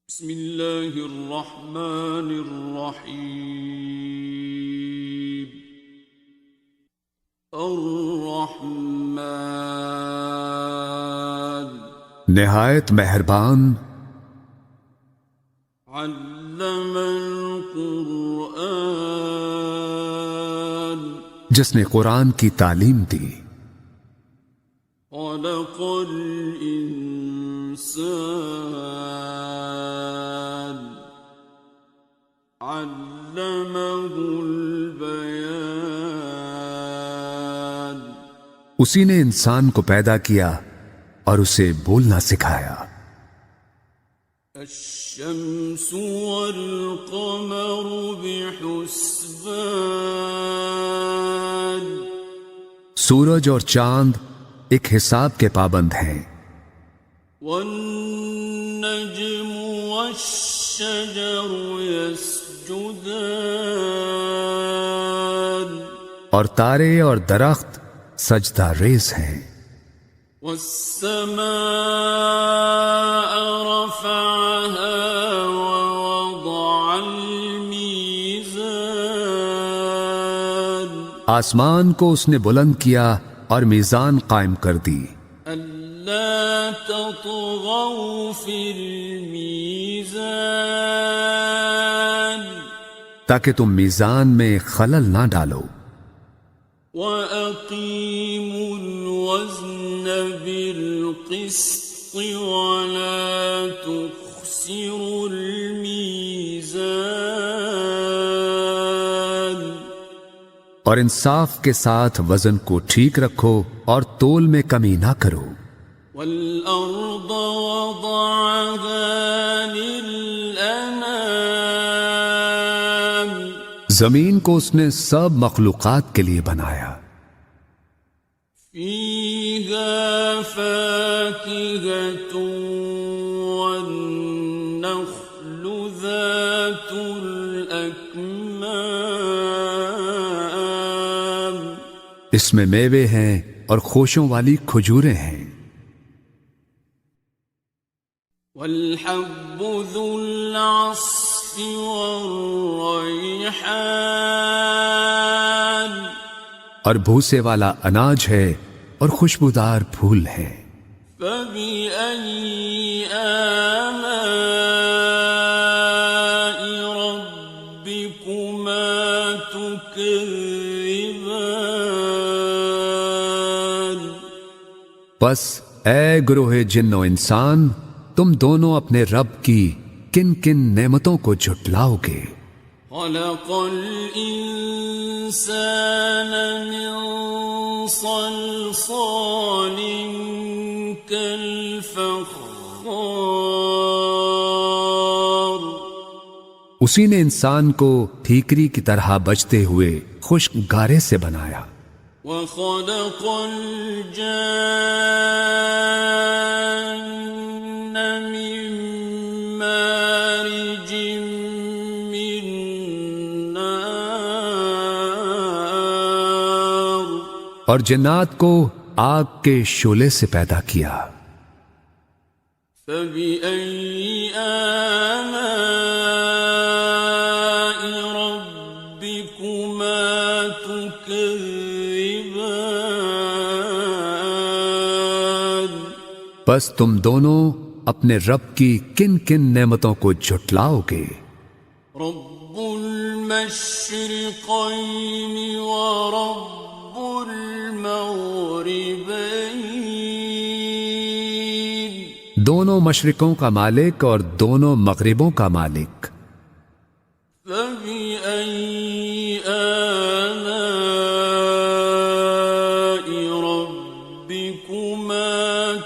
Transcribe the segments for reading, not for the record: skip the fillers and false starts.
بسم اللہ الرحمن الرحیم الرحمن نہایت مہربان، علم القرآن جس نے قرآن کی تعلیم دی، خلق الانسان علمہ البیان اسی نے انسان کو پیدا کیا اور اسے بولنا سکھایا۔ الشمس والقمر بحسبان سورج اور چاند ایک حساب کے پابند ہیں، والنجم والشجر يسجدان اور تارے اور درخت سجدہ ریز ہیں۔ والسماء رفعها ووضع الميزان آسمان کو اس نے بلند کیا اور میزان قائم کر دی، ألا تطغوا في الميزان تاکہ تم میزان میں خلل نہ ڈالو، وَأَقِيمُوا الْوَزْنَ بِالْقِسْطِ وَلَا تُخْسِرُوا الْمِيزَانَ اور انصاف کے ساتھ وزن کو ٹھیک رکھو اور تول میں کمی نہ کرو۔ وَالْأَرْضَ وَضَعَهَا لِلْأَنَامِ زمین کو اس نے سب مخلوقات کے لیے بنایا، فِيهَا فَاكِهَةٌ وَالنَّخْلُ ذَاتُ الْأَكْمَامِ اس میں میوے ہیں اور خوشوں والی کھجوریں ہیں، وَالْحَبُّ ذُو الْعَصْفِ وَالرَّيْحَانِ اور بھوسے والا اناج ہے اور خوشبودار پھول ہیں۔ فَبِأَيِّ آلَاءِ رَبِّكُمَا تُكَذِّبَانِ بس اے گروہ جن و انسان، تم دونوں اپنے رب کی کن کن نعمتوں کو جھٹلاؤ گے۔ خَلَقَ الْإِنسَانَ مِنْ صَلْصَالٍ كَالْفَخَّارِ اسی نے انسان کو ٹھیکری کی طرح بجتے ہوئے خشک گارے سے بنایا، وَخَلَقَ الْجَانَّ مِن مَّارِجٍ مِّن نَّارٍ اور جنات کو آگ کے شعلے سے پیدا کیا۔ فَبِأَيِّ آلَاءِ رَبِّكُمَا تُكَذِّبَانِ بس تم دونوں اپنے رب کی کن کن نعمتوں کو جھٹلاؤ گے۔ رب المشرقين ورب المغربين دونوں مشرقوں کا مالک اور دونوں مغربوں کا مالک، فبأي آلاء ربكما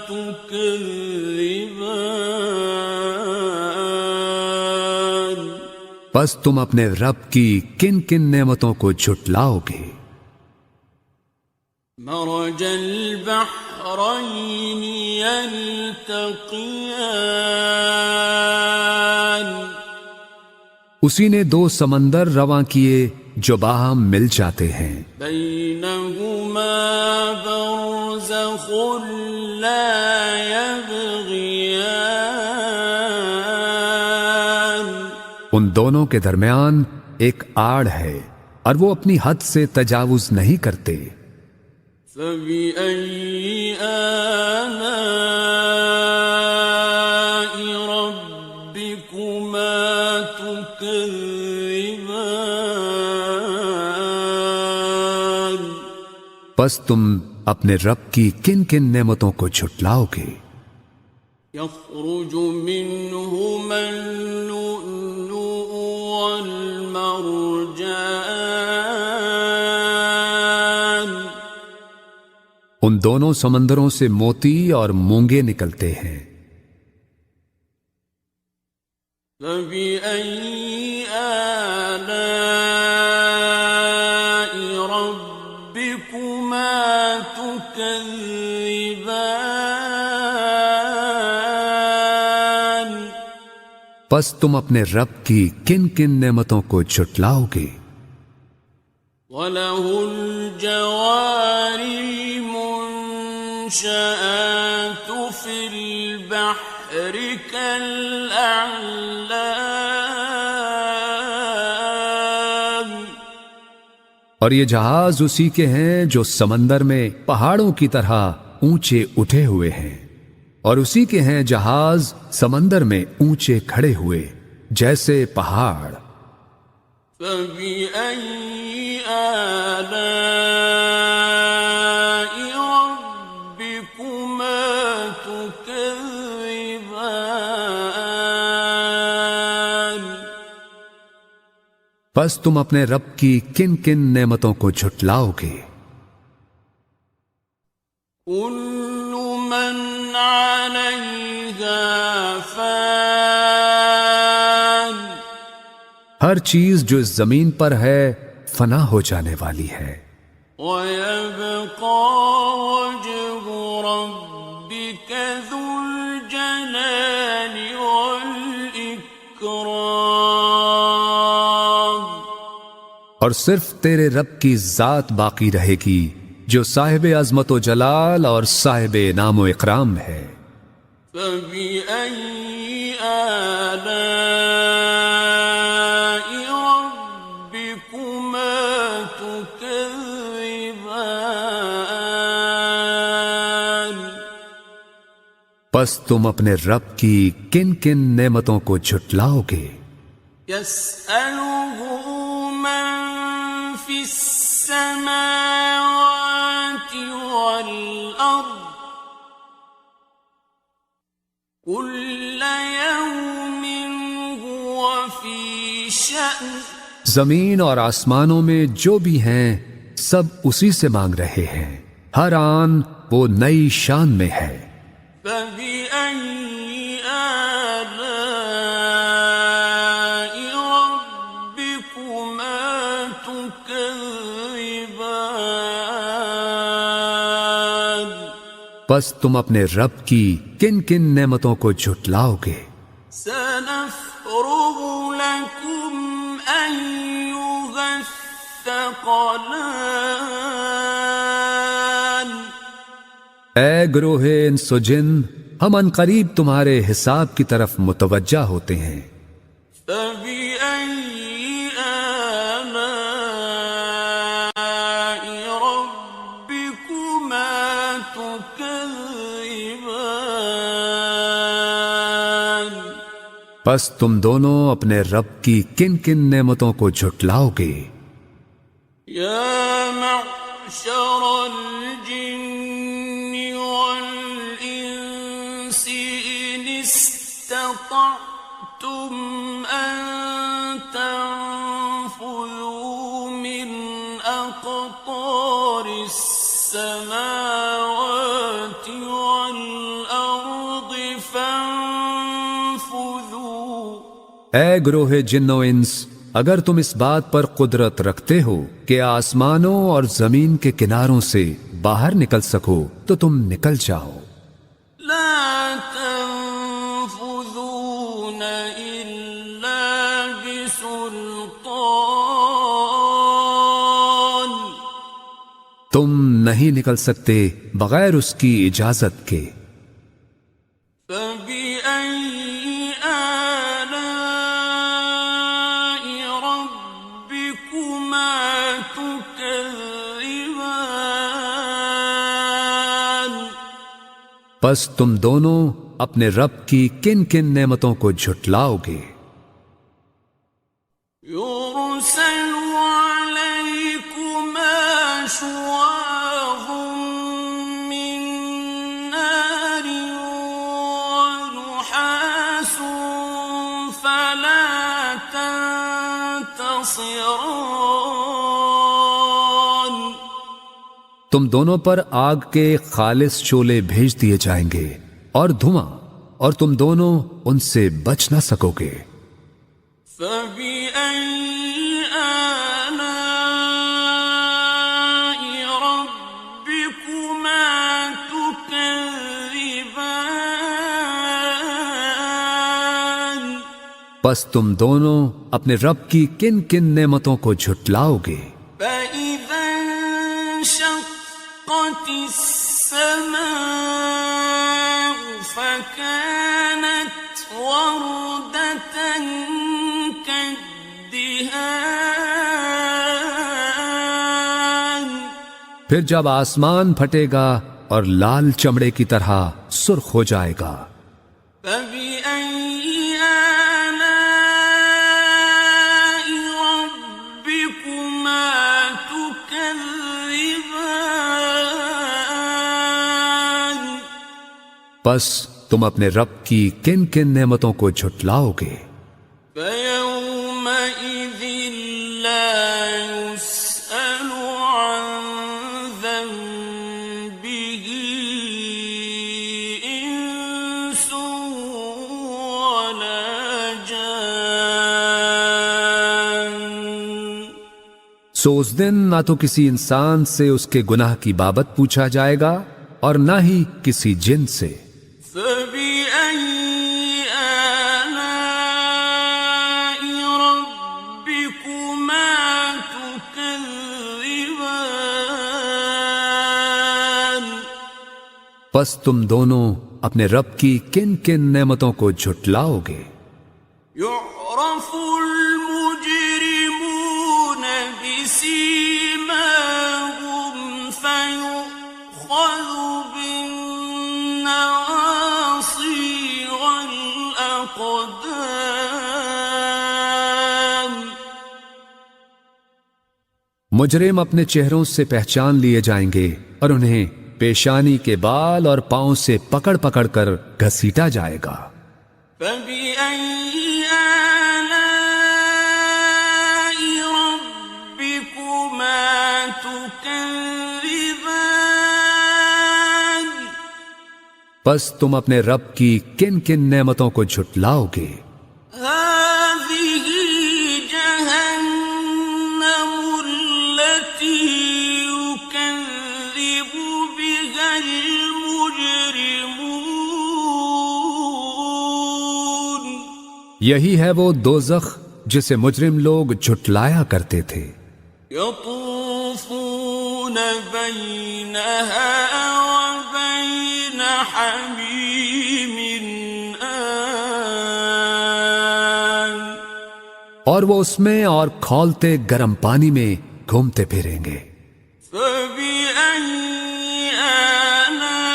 تكذبان بس تم اپنے رب کی کن کن نعمتوں کو جھٹلاؤ گے۔ مرج البحرين يلتقيان اسی نے دو سمندر رواں کیے جو باہم مل جاتے ہیں، بينهما برزخ لا يبغيان ان دونوں کے درمیان ایک آڑ ہے اور وہ اپنی حد سے تجاوز نہیں کرتے۔ فَبِأَيِّ آلَاءِ رَبِّكُمَا تُكَذِّبَانِ پس تم اپنے رب کی کن کن نعمتوں کو جھٹلاؤ گے؟ يَخْرُجُ مِنْهُمَا اللُّؤْلُؤُ وَالْمَرْجَانُ ان دونوں سمندروں سے موتی اور مونگے نکلتے ہیں۔ فَبِأَيِّ آلَاءِ رَبِّكُمَا تُكَذِّبَانِ پس تم اپنے رب کی کن کن نعمتوں کو جھٹلاؤ گے؟ وَلَهُ الْجَوَارِ الْمُنشَآتُ فِي الْبَحْرِ كَالْأَعْلَامِ اور یہ جہاز اسی کے ہیں جو سمندر میں پہاڑوں کی طرح اونچے اٹھے ہوئے ہیں، اور اسی کے ہیں جہاز سمندر میں اونچے کھڑے ہوئے جیسے پہاڑ۔ فَبِأَيِّ آلَاءِ رَبِّكُمَا تُكَذِّبَانِ پس تم اپنے رب کی کن کن نعمتوں کو جھٹلاؤ گے؟ كُلُّ مَنْ عَلَيْهَا فَانٍ ہر چیز جو اس زمین پر ہے فنا ہو جانے والی ہے، وَيَبْقَى وَجْهُ رَبِّكَ ذُو الْجَلَالِ وَالْإِكْرَامِ اور صرف تیرے رب کی ذات باقی رہے گی جو صاحب عظمت و جلال اور صاحب انعام و اکرام ہے۔ فَبِأَيِّ آلَاءِ رَبِّكُمَا تُكَذِّبَانِ پس تم اپنے رب کی کن کن نعمتوں کو جھٹلاؤ گے؟ يَسْأَلُهُ مَن فِي السَّمَاوَاتِ وَالْأَرْضِ كُلَّ يَوْمٍ هُوَ فِي شَأْنٍ زمین اور آسمانوں میں جو بھی ہیں سب اسی سے مانگ رہے ہیں، ہر آن وہ نئی شان میں ہے۔ فَبِأَيِّ آلَاءِ رَبِّكُمَا تُكَذِّبَانِ پس تم اپنے رب کی کن کن نعمتوں کو جھٹلاؤ گے؟ سَنَفْرُغُ لَكُمْ أَيُّهَ الثَّقَلَانِ اے گروہ انس و جن، ہم عنقریب تمہارے حساب کی طرف متوجہ ہوتے ہیں۔ فَبِأَيِّ آلَاءِ رَبِّكُمَا تُكَذِّبَانِ پس تم دونوں اپنے رب کی کن کن نعمتوں کو جھٹلاؤ گے؟ يَا مَعْشَرَ الْجِنِّ وَالْإِنسِ إِنِ اسْتَطَعْتُمْ أَن تَنفُذُوا مِنْ أَقْطَارِ السَّمَاوَاتِ وَالْأَرْضِ فَانفُذُوا اے گروہ جن و انس، اگر تم اس بات پر قدرت رکھتے ہو کہ آسمانوں اور زمین کے کناروں سے باہر نکل سکو تو تم نکل جاؤ۔ لا تنفذون إلا بسلطان تم نہیں نکل سکتے بغیر اس کی اجازت کے۔ فبأي آلاء پس تم دونوں اپنے رب کی کن کن نعمتوں کو جھٹلاؤ گے؟ يرسل عليكما شواظ من نار ونحاس فلا تنتصران تم دونوں پر آگ کے خالص شعلے بھیج دیے جائیں گے اور دھواں، اور تم دونوں ان سے بچ نہ سکو گے۔ فَبِأَيِّ آلَاءِ رَبِّكُمَا تُكَذِّبَانِ پس تم دونوں اپنے رب کی کن کن نعمتوں کو جھٹلاؤ گے؟ فَإِذَا انشَقَّتِ السَّمَاءُ فَكَانَتْ وَرْدَةً كَالدِّهَانِ پھر جب آسمان پھٹے گا اور لال چمڑے کی طرح سرخ ہو جائے گا۔ فَبِأَيِّ آلَاءِ رَبِّكُمَا تُكَذِّبَانِ پس تم اپنے رب کی کن کن نعمتوں کو جھٹلاؤ گے؟ فَيَوْمَئِذٍ لَا يُسْأَلُ عَنْ ذَنبِهِ إِنسٌ وَلَا جَانٌّ سو اس دن نہ تو کسی انسان سے اس کے گناہ کی بابت پوچھا جائے گا اور نہ ہی کسی جن سے۔ فَبِأَيِّ آلَاءِ رَبِّكُمَا تُكَذِّبَانِ پس تم دونوں اپنے رب کی کن کن نعمتوں کو جھٹلاؤ گے؟ يُعْرَفُ الْمُجْرِمُونَ بِسِيمَاهُمْ فَيُؤْخَذُ بِالنَّوَاصِي وَالْأَقْدَامِ مجرم اپنے چہروں سے پہچان لیے جائیں گے اور انہیں پیشانی کے بال اور پاؤں سے پکڑ پکڑ کر گھسیٹا جائے گا۔ فَبِأَيِّ آلَاءِ رَبِّكُمَا تُكَذِّبَانِ پس تم اپنے رب کی کن کن نعمتوں کو جھٹلاؤ گے؟ هَٰذِهِ جَهَنَّمُ الَّتِي يُكَذِّبُ بِهَا الْمُجْرِمُونَ یہی ہے وہ دوزخ جسے مجرم لوگ جھٹلایا کرتے تھے۔ يَطُوفُونَ بَيْنَهَا وَبَيْنَ حَمِيمٍ آنٍ اور وہ اس میں اور کھولتے گرم پانی میں گھومتے پھریں گے۔ فَبِأَيِّ آلَاءِ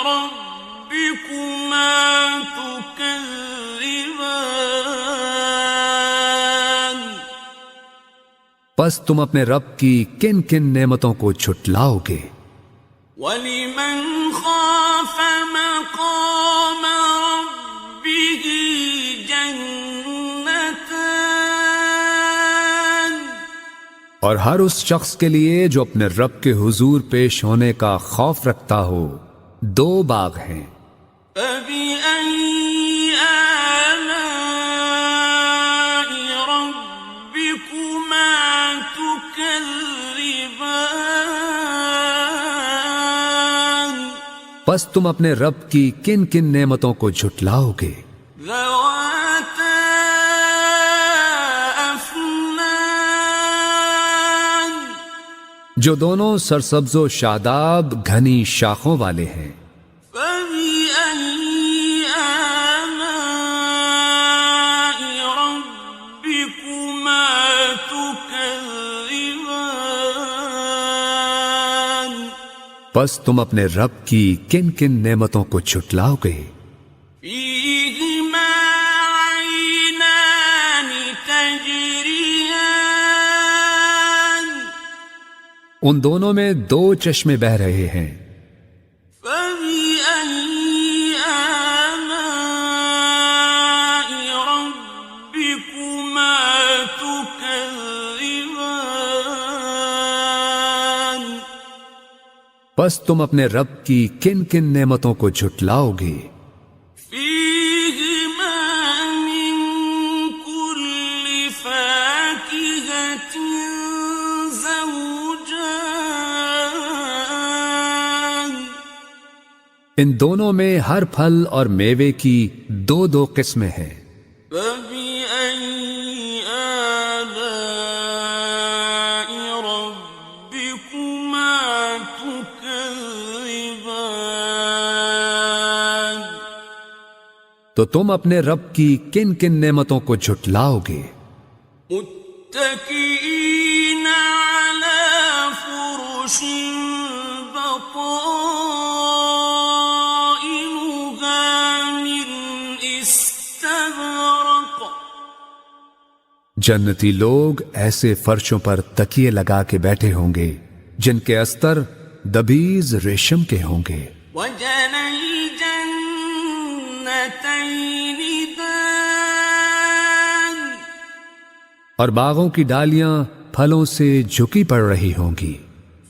رَبِّكُمَا تُكَذِّبَانِ پس تم اپنے رب کی کن کن نعمتوں کو جھٹلاؤ گے؟ وَلِمَنْ خَافَ مَقَامَ رَبِّهِ جَنَّتَانِ اور ہر اس شخص کے لیے جو اپنے رب کے حضور پیش ہونے کا خوف رکھتا ہو دو باغ ہیں۔ فَبِأَيِّ آلَاءِ رَبِّكُمَا تُكَذِّبَانِ پس تم اپنے رب کی کن کن نعمتوں کو جھٹلاؤ گے؟ ذَوَاتَا أَفْنَانٍ جو دونوں سرسبز و شاداب گھنی شاخوں والے ہیں۔ فَبِأَيِّ آلَاءِ رَبِّكُمَا تُكَذِّبَانِ پس تم اپنے رب کی کن کن نعمتوں کو جھٹلاؤ گے؟ فيهما عينان تجريان ان دونوں میں دو چشمے بہ رہے ہیں، فبأي آلاء ربكما تكذبان پس تم اپنے رب کی کن کن نعمتوں کو جھٹلاؤ گے؟ فيهما من كل فاكهة زوجان ان دونوں میں ہر پھل اور میوے کی دو دو قسمیں ہیں، فبأي آلاء ربكما تكذبان تو تم اپنے رب کی کن کن نعمتوں کو جھٹلاؤ گے؟ متكئين على فرش بطائنها من استبرق جنتی لوگ ایسے فرشوں پر تکیے لگا کے بیٹھے ہوں گے جن کے استر دبیز ریشم کے ہوں گے، وجنى الجنتين دان اور باغوں کی ڈالیاں پھلوں سے جھکی پڑ رہی ہوں گی۔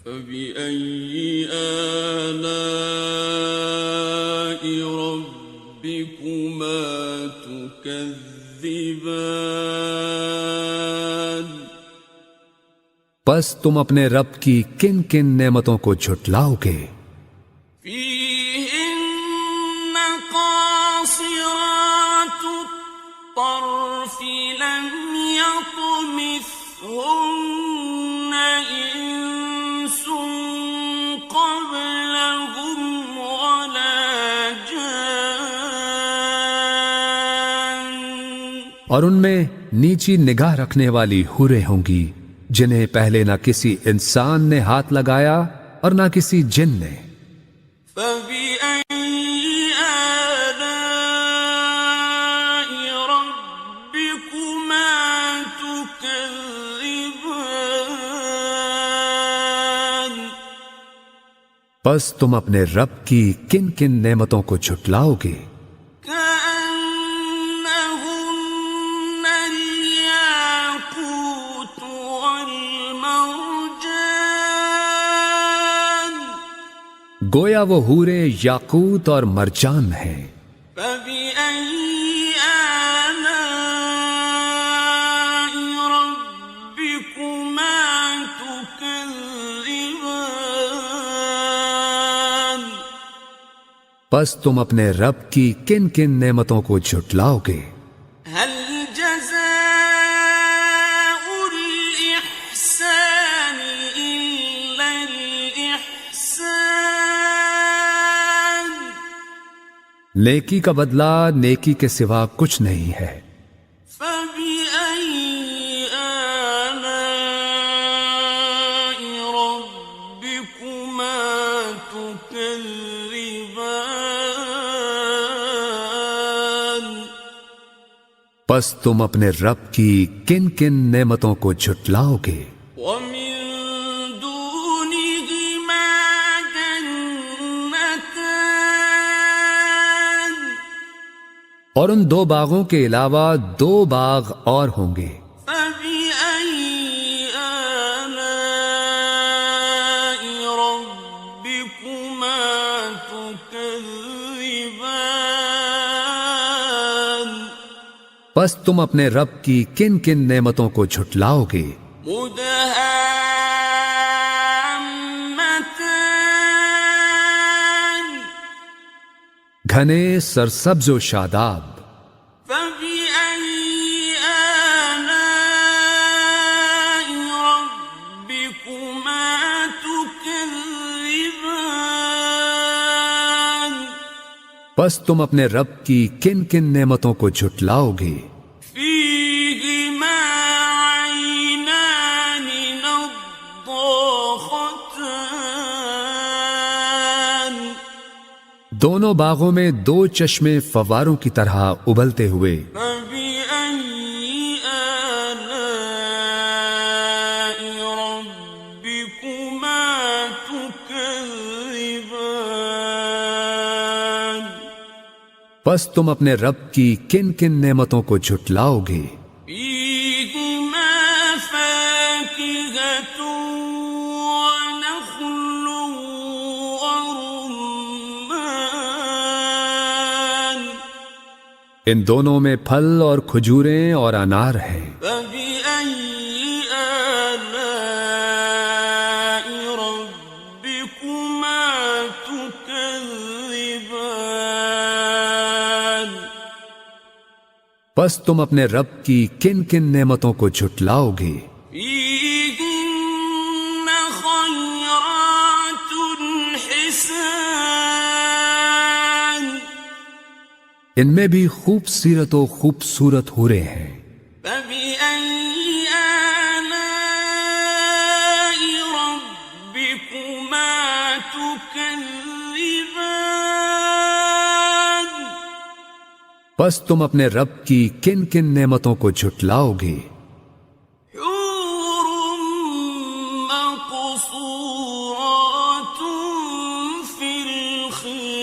فبأي آلاء ربكما تكذبان پس تم اپنے رب کی کن کن نعمتوں کو جھٹلاؤ گے؟ فيهن قاصرات الطرف لم يطمثهن إنس قبلهم ولا جان اور ان میں نیچی نگاہ رکھنے والی حوریں ہوں گی جنہیں پہلے نہ کسی انسان نے ہاتھ لگایا اور نہ کسی جن نے۔ فبأي آلاء ربكما تكذبان پس تم اپنے رب کی کن کن نعمتوں کو جھٹلاؤ گے؟ كأنهن الياقوت والمرجان گویا وہ حوریں یاقوت اور مرجان ہیں۔ فبأي آلاء ربكما تكذبان پس تم اپنے رب کی کن کن نعمتوں کو جھٹلاؤ گے؟ هل جزاء الإحسان إلا الإحسان نیکی کا بدلہ نیکی کے سوا کچھ نہیں ہے۔ فبأي آلاء ربكما تكذبان پس تم اپنے رب کی کن کن نعمتوں کو جھٹلاؤ گے؟ ومن دونهما جنتان اور ان دو باغوں کے علاوہ دو باغ اور ہوں گے۔ فبأي آلاء ربكما تكذبان پس تم اپنے رب کی کن کن نعمتوں کو جھٹلاؤ گے؟ مدهامتان گھنے سرسبز و شاداب۔ فبأي آلاء ربكما تكذبان پس تم اپنے رب کی کن کن نعمتوں کو جھٹلاؤ گے؟ فيهما عينان نضاختان دونوں باغوں میں دو چشمے فواروں کی طرح ابلتے ہوئے. فبأي آلاء ربكما تكذبان پس تم اپنے رب کی کن کن نعمتوں کو جھٹلاؤ گے؟ فيهما فاكهة ونخل ورمان ان دونوں میں پھل اور کھجوریں اور انار ہیں. فبأي آلاء ربكما تكذبان پس تم اپنے رب کی کن کن نعمتوں کو جھٹلاؤ گے؟ فيهن خيرات حسان ان میں بھی خوبصورت و خوبصورت حوریں ہیں. فبأي آلاء ربكما تكذبان پس تم اپنے رب کی کن کن نعمتوں کو جھٹلاؤ گے؟ حور مقصورات في الخيام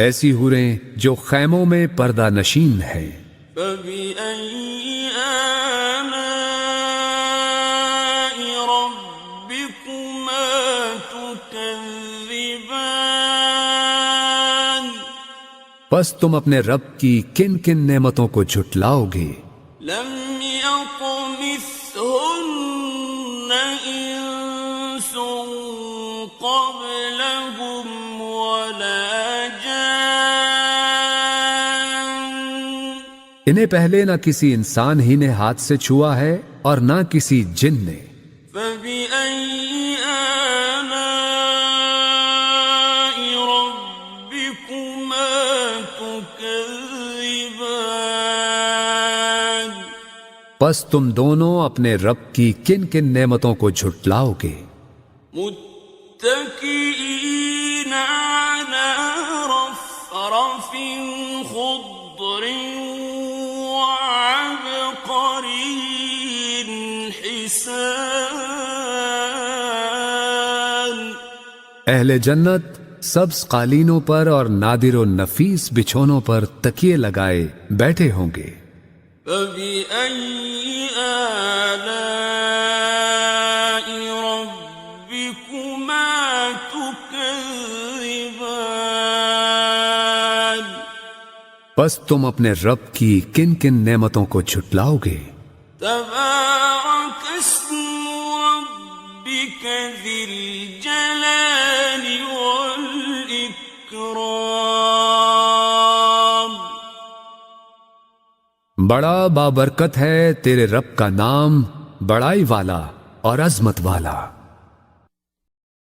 ایسی حوریں جو خیموں میں پردہ نشین ہیں. فبأي آلاء ربكما تكذبان پس تم اپنے رب کی کن کن نعمتوں کو جھٹلاؤ گے؟ لم يطمثهن إنس قبلهم ولا جان انہیں پہلے نہ کسی انسان ہی نے ہاتھ سے چھوا ہے اور نہ کسی جن نے. فبأي آلاء ربكما تكذبان پس تم دونوں اپنے رب کی کن کن نعمتوں کو جھٹلاؤ گے؟ متكئين على رفرف خضر وعبقري حسان اہل جنت سبز قالینوں پر اور نادر و نفیس بچھونوں پر تکیے لگائے بیٹھے ہوں گے. فبأي آلاء ربكما تكذبان پس تم اپنے رب کی کن کن نعمتوں کو جھٹلاؤ گے؟ تبارك اسم ربك ذي الجلال والإكرام بڑا بابرکت ہے تیرے رب کا نام، بڑائی والا اور عظمت والا.